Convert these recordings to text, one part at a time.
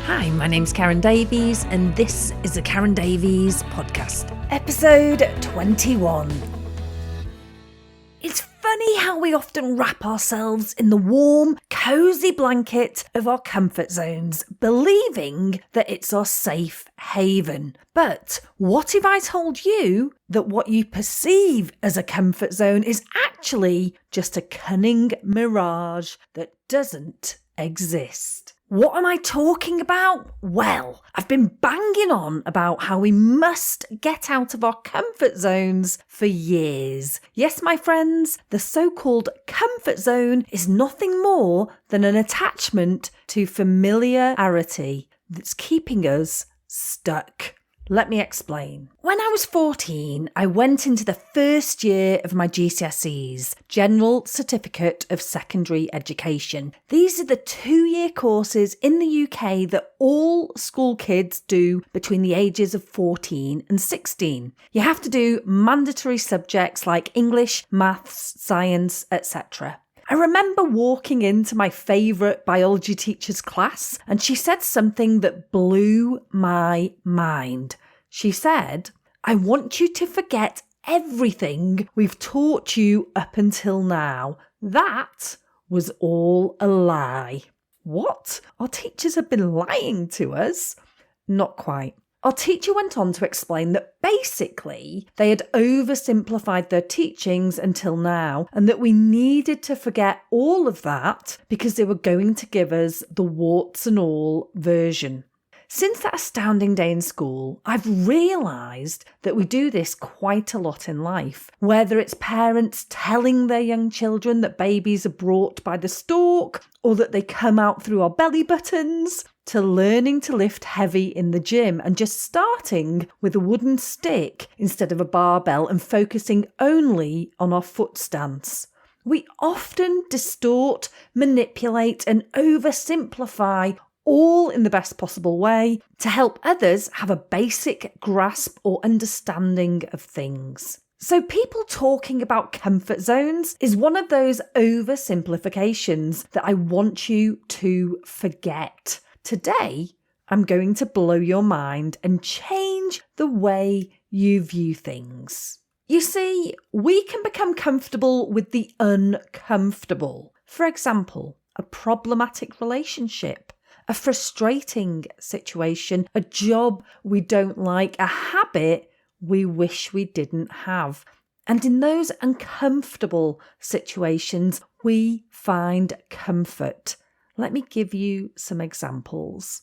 Hi, my name's Karen Davies, and this is the Karen Davies Podcast, episode 21. It's funny how we often wrap ourselves in the warm, cosy blanket of our comfort zones, believing that it's our safe haven. But what if I told you that what you perceive as a comfort zone is actually just a cunning mirage that doesn't exist? What am I talking about? Well, I've been banging on about how we must get out of our comfort zones for years. Yes, my friends, the so-called comfort zone is nothing more than an attachment to familiarity that's keeping us stuck. Let me explain. When I was 14, I went into the first year of my GCSEs, General Certificate of Secondary Education. These are the 2-year courses in the UK that all school kids do between the ages of 14 and 16. You have to do mandatory subjects like English, maths, science, etc. I remember walking into my favourite biology teacher's class and she said something that blew my mind. She said, "I want you to forget everything we've taught you up until now." That was all a lie. What? Our teachers have been lying to us? Not quite. Our teacher went on to explain that basically they had oversimplified their teachings until now and that we needed to forget all of that because they were going to give us the warts and all version. Since that astounding day in school, I've realised that we do this quite a lot in life, whether it's parents telling their young children that babies are brought by the stalk or that they come out through our belly buttons, to learning to lift heavy in the gym and just starting with a wooden stick instead of a barbell and focusing only on our foot stance. We often distort, manipulate and oversimplify, all in the best possible way, to help others have a basic grasp or understanding of things. So people talking about comfort zones is one of those oversimplifications that I want you to forget. Today, I'm going to blow your mind and change the way you view things. You see, we can become comfortable with the uncomfortable. For example, a problematic relationship, a frustrating situation, a job we don't like, a habit we wish we didn't have. And in those uncomfortable situations, we find comfort. Let me give you some examples.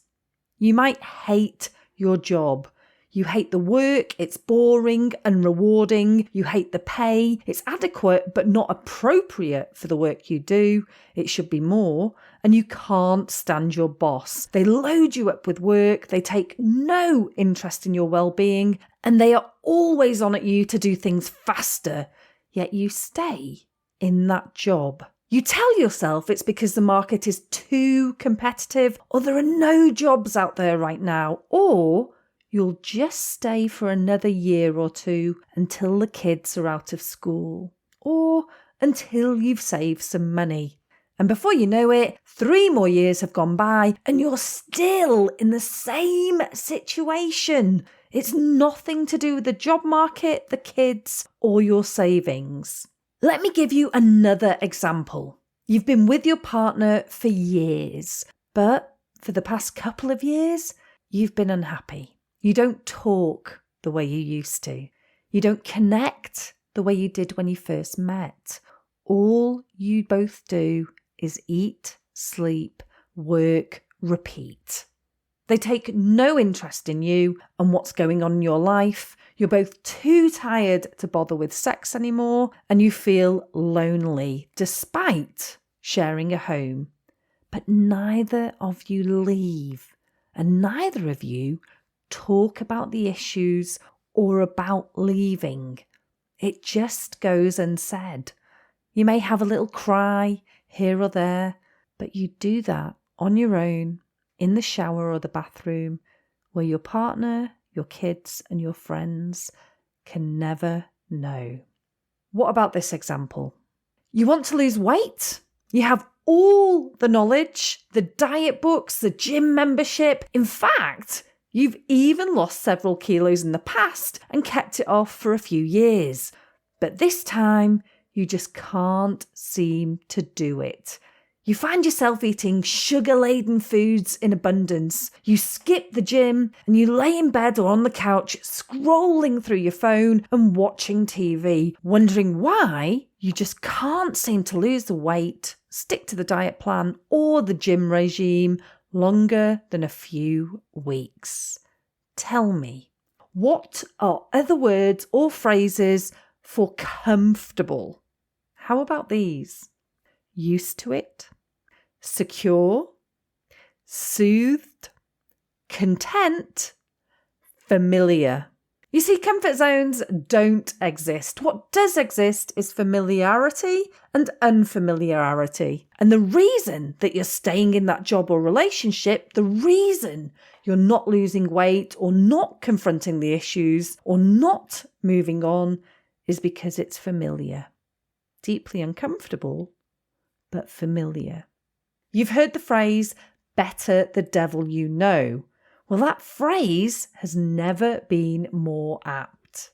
You might hate your job. You hate the work, it's boring, unrewarding. You hate the pay, it's adequate but not appropriate for the work you do. It should be more. And you can't stand your boss. They load you up with work, they take no interest in your well-being, and they are always on at you to do things faster. Yet you stay in that job. You tell yourself it's because the market is too competitive, or there are no jobs out there right now, or you'll just stay for another year or two until the kids are out of school, or until you've saved some money. And before you know it, 3 more years have gone by and you're still in the same situation. It's nothing to do with the job market, the kids, or your savings. Let me give you another example. You've been with your partner for years, but for the past couple of years, you've been unhappy. You don't talk the way you used to. You don't connect the way you did when you first met. All you both do is eat, sleep, work, repeat. They take no interest in you and what's going on in your life. You're both too tired to bother with sex anymore, and you feel lonely despite sharing a home. But neither of you leave, and neither of you talk about the issues or about leaving. It just goes unsaid. You may have a little cry here or there, but you do that on your own, in the shower or the bathroom, where your partner, your kids and your friends can never know. What about this example? You want to lose weight? You have all the knowledge, the diet books, the gym membership. In fact, you've even lost several kilos in the past and kept it off for a few years. But this time, you just can't seem to do it. You find yourself eating sugar-laden foods in abundance. You skip the gym and you lay in bed or on the couch scrolling through your phone and watching TV, wondering why you just can't seem to lose the weight, stick to the diet plan or the gym regime longer than a few weeks. Tell me, what are other words or phrases for comfortable? How about these? Used to it, secure, soothed, content, familiar. You see, comfort zones don't exist. What does exist is familiarity and unfamiliarity. And the reason that you're staying in that job or relationship, the reason you're not losing weight or not confronting the issues or not moving on is because it's familiar. Deeply uncomfortable, but familiar. You've heard the phrase, better the devil you know. Well, that phrase has never been more apt.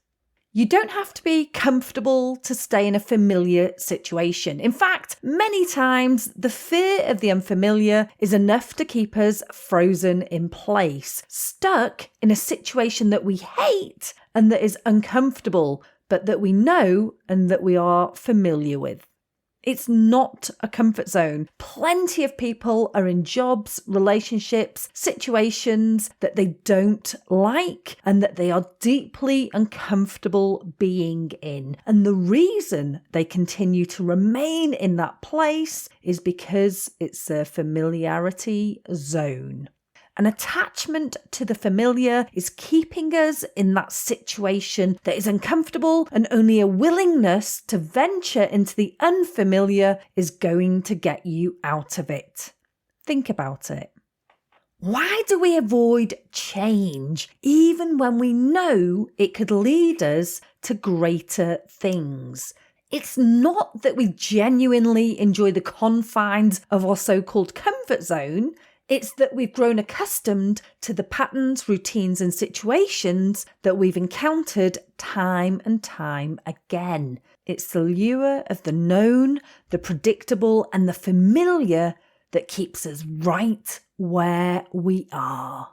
You don't have to be comfortable to stay in a familiar situation. In fact, many times the fear of the unfamiliar is enough to keep us frozen in place, stuck in a situation that we hate and that is uncomfortable, but that we know and that we are familiar with. It's not a comfort zone. Plenty of people are in jobs, relationships, situations that they don't like and that they are deeply uncomfortable being in. And the reason they continue to remain in that place is because it's a familiarity zone. An attachment to the familiar is keeping us in that situation that is uncomfortable, and only a willingness to venture into the unfamiliar is going to get you out of it. Think about it. Why do we avoid change even when we know it could lead us to greater things? It's not that we genuinely enjoy the confines of our so-called comfort zone. It's that we've grown accustomed to the patterns, routines and situations that we've encountered time and time again. It's the lure of the known, the predictable and the familiar that keeps us right where we are.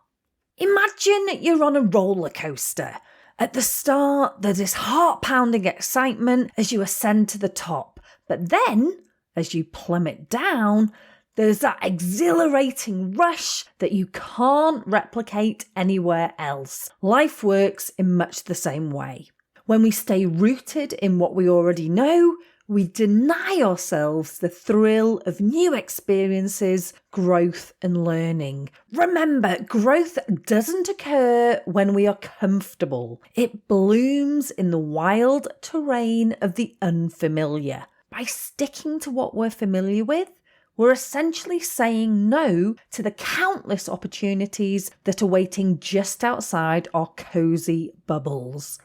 Imagine you're on a roller coaster. At the start, there's this heart-pounding excitement as you ascend to the top. But then, as you plummet down, there's that exhilarating rush that you can't replicate anywhere else. Life works in much the same way. When we stay rooted in what we already know, we deny ourselves the thrill of new experiences, growth and learning. Remember, growth doesn't occur when we are comfortable. It blooms in the wild terrain of the unfamiliar. By sticking to what we're familiar with, we're essentially saying no to the countless opportunities that are waiting just outside our cosy bubbles.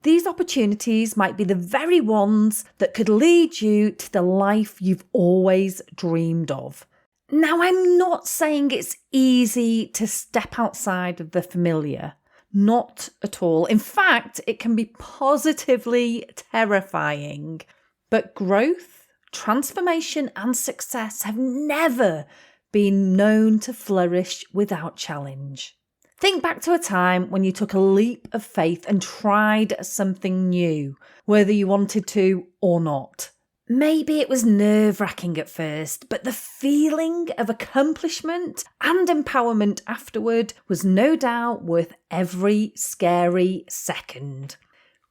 These opportunities might be the very ones that could lead you to the life you've always dreamed of. Now, I'm not saying it's easy to step outside of the familiar. Not at all. In fact, it can be positively terrifying. But growth, transformation and success have never been known to flourish without challenge. Think back to a time when you took a leap of faith and tried something new, whether you wanted to or not. Maybe it was nerve-wracking at first, but the feeling of accomplishment and empowerment afterward was no doubt worth every scary second.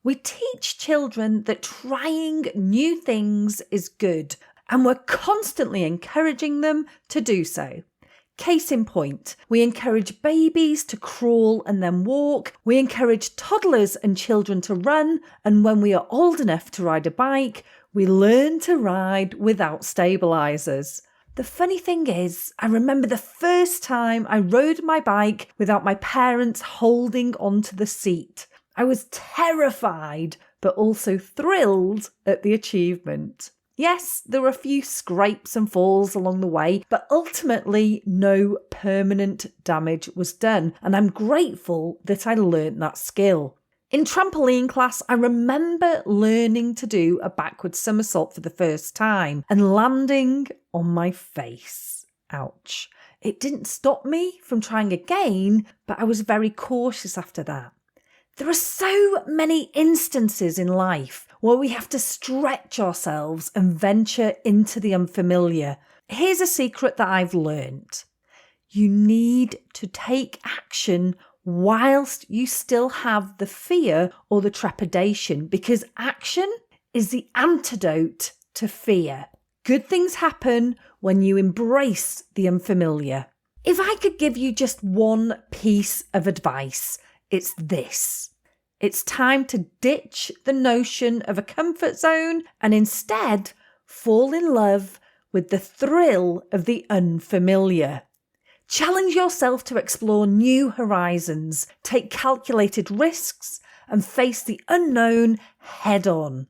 We teach children that trying new things is good, and we're constantly encouraging them to do so. Case in point, we encourage babies to crawl and then walk. We encourage toddlers and children to run. And when we are old enough to ride a bike, we learn to ride without stabilisers. The funny thing is, I remember the first time I rode my bike without my parents holding onto the seat. I was terrified, but also thrilled at the achievement. Yes, there were a few scrapes and falls along the way, but ultimately no permanent damage was done, and I'm grateful that I learnt that skill. In trampoline class, I remember learning to do a backward somersault for the first time and landing on my face. Ouch. It didn't stop me from trying again, but I was very cautious after that. There are so many instances in life where we have to stretch ourselves and venture into the unfamiliar. Here's a secret that I've learned. You need to take action whilst you still have the fear or the trepidation, because action is the antidote to fear. Good things happen when you embrace the unfamiliar. If I could give you just one piece of advice, it's this. It's time to ditch the notion of a comfort zone and instead fall in love with the thrill of the unfamiliar. Challenge yourself to explore new horizons, take calculated risks, and face the unknown head on.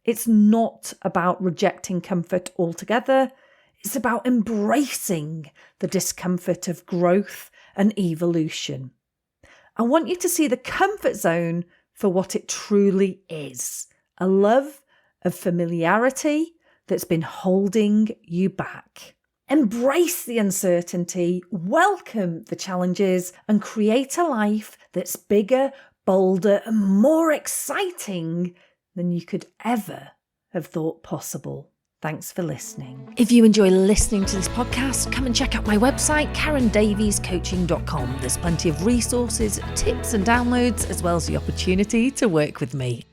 It's not about rejecting comfort altogether. It's about embracing the discomfort of growth and evolution. I want you to see the comfort zone for what it truly is, a love of familiarity that's been holding you back. Embrace the uncertainty, welcome the challenges, and create a life that's bigger, bolder, and more exciting than you could ever have thought possible. Thanks for listening. If you enjoy listening to this podcast, come and check out my website, KarenDaviesCoaching.com. There's plenty of resources, tips and downloads, as well as the opportunity to work with me.